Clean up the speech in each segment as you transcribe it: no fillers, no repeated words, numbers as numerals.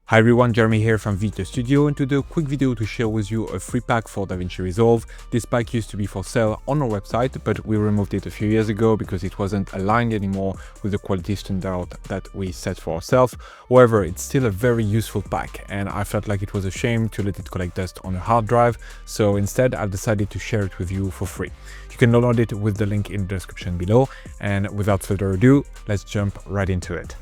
Hi everyone, Jeremy here from Vinci Studio, and to do a quick video to share with you a free pack for Davinci Resolve. This pack used to be for sale on our website, but we removed it a few years ago because it wasn't aligned anymore with the quality standard that we set for ourselves. However, it's still a very useful pack, and I felt like it was a shame to let it collect dust on a hard drive, so instead I've decided to share it with you for free. You can download it with the link in the description below, and without further ado, let's jump right into it.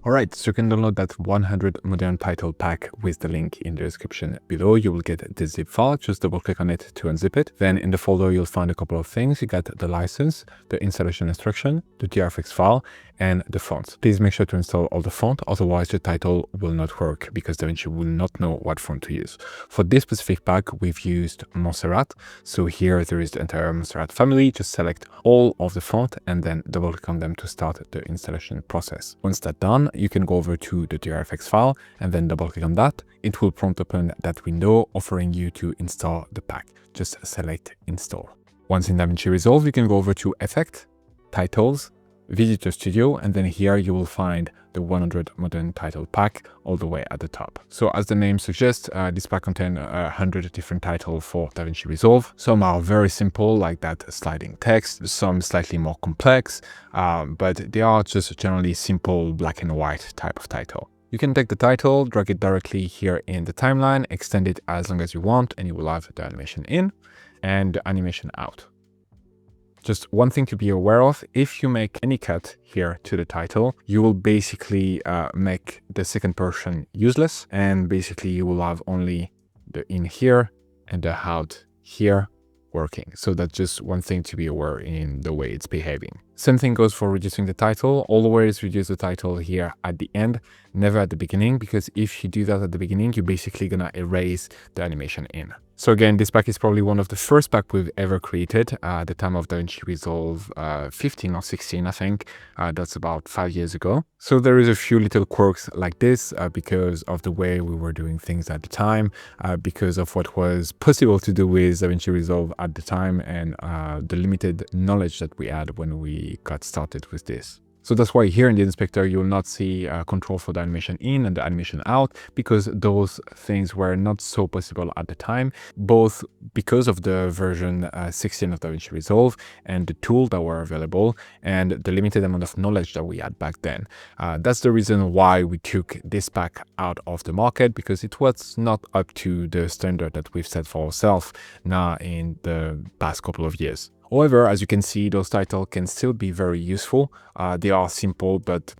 Alright, so you can download that 100 modern title pack with the link in the description below. You will get this zip file, just double click on it to unzip it. Then in the folder, you'll find a couple of things. You got the license, the installation instruction, the TRFX file, and the fonts. Please make sure to install all the font, otherwise the title will not work because Davinci will not know what font to use. For this specific pack, we've used Montserrat. So here there is the entire Montserrat family. Just select all of the font and then double click on them to start the installation process. Once that's done, you can go over to the TRFX file and then double click on that. It will prompt open that window offering you to install the pack. Just select install. Once in Davinci Resolve, you can go over to Effect, Titles, Visitor Studio, and then here you will find the 100 modern title pack all the way at the top. So as the name suggests, this pack contains 100 different titles for Davinci Resolve. Some are very simple, like that sliding text, some slightly more complex, but they are just generally simple black and white type of title. You can take the title, drag it directly here in the timeline, extend it as long as you want, and you will have the animation in and the animation out. Just one thing to be aware of, if you make any cut here to the title, you will basically make the second portion useless, and basically you will have only the in here and the out here working. So that's just one thing to be aware in the way it's behaving. Same thing goes for reducing the title. Always reduce the title here at the end, never at the beginning, because if you do that at the beginning, you're basically gonna erase the animation in. So again, this pack is probably one of the first pack we've ever created at the time of Davinci Resolve 15 or 16, I think. That's about 5 years ago. So there is a few little quirks like this because of the way we were doing things at the time, because of what was possible to do with Davinci Resolve at the time, and the limited knowledge that we had when we got started with this. So that's why here in the inspector, you will not see control for the animation in and the animation out, because those things were not so possible at the time, both because of the version 16 of Davinci Resolve and the tools that were available and the limited amount of knowledge that we had back then. That's the reason why we took this pack out of the market, because it was not up to the standard that we've set for ourselves now in the past couple of years. However, as you can see, those titles can still be very useful. They are simple, but,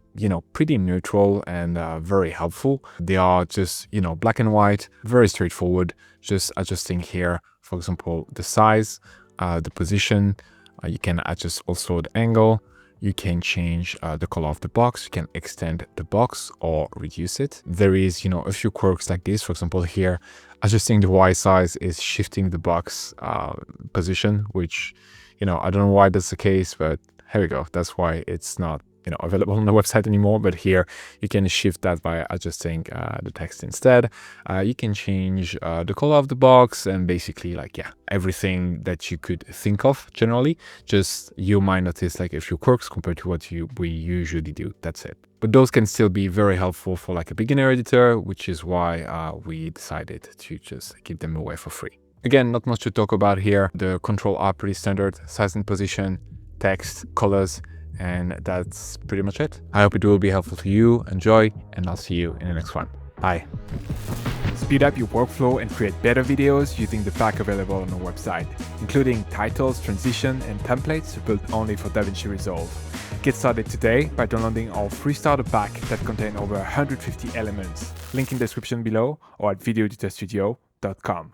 pretty neutral and very helpful. They are just, black and white, very straightforward, just adjusting here, for example, the size, the position. You can adjust also the angle. You can change the color of the box. You can extend the box or reduce it. There is, a few quirks like this. For example, here, adjusting the Y size is shifting the box position, which, I don't know why that's the case, but here we go. That's why it's not, available on the website anymore. But here you can shift that by adjusting the text instead. You can change the color of the box and basically everything that you could think of generally. Just you might notice like a few quirks compared to what we usually do. That's it. But those can still be very helpful for like a beginner editor, which is why we decided to just give them away for free. Again, not much to talk about here. The control are pretty standard: size and position, text, colors, and that's pretty much it. I hope it will be helpful to you. Enjoy, and I'll see you in the next one. Bye. Speed up your workflow and create better videos using the pack available on our website, including titles, transition, and templates built only for Davinci Resolve. Get started today by downloading our free starter pack that contains over 150 elements. Link in the description below or at videoeditorstudio.com.